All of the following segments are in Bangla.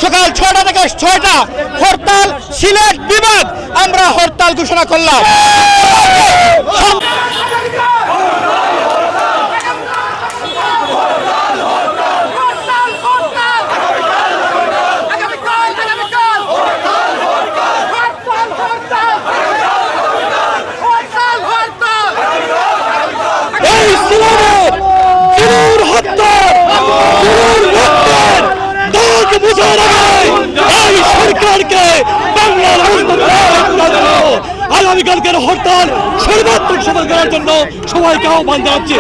সকাল 6টা থেকে 6টা হরতাল সিলেট বিভাগ আমরা হরতাল ঘোষণা করলাম। আগামীকালকের হরতাল সর্বাত্মক সফল করার জন্য সবাইকে আহ্বান জানাচ্ছি।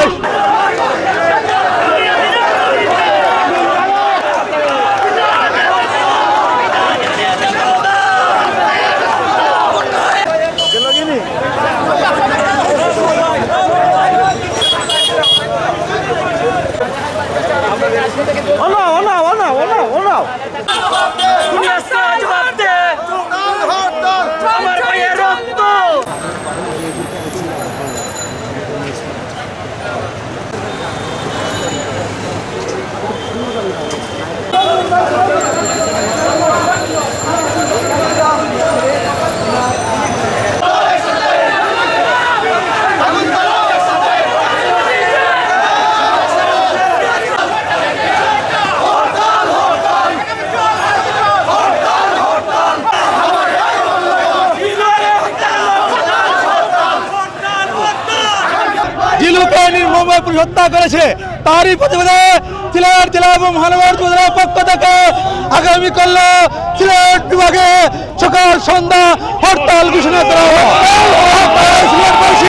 নির্মমভাবে পুলিশ হত্যা করেছে, তারই প্রতিবাদে সিলেট জেলা এবং মহানগর উপজেলার পক্ষ থেকে আগামীকাল সিলেট বিভাগে সকাল সন্ধ্যা হরতাল ঘোষণা করা